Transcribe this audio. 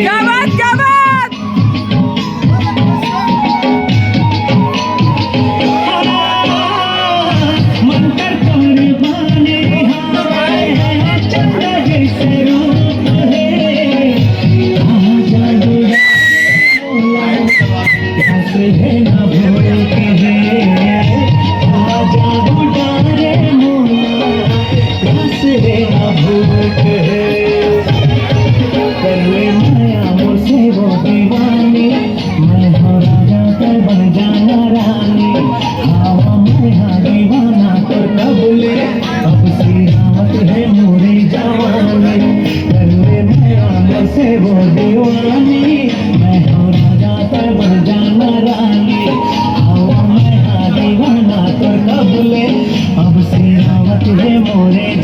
क्या बात क्या बात। वो दीवानी मैं हो राजा तर बन जाना रानी हवा में हाँ दीवाना कर कबले अब सिरावत है मोरे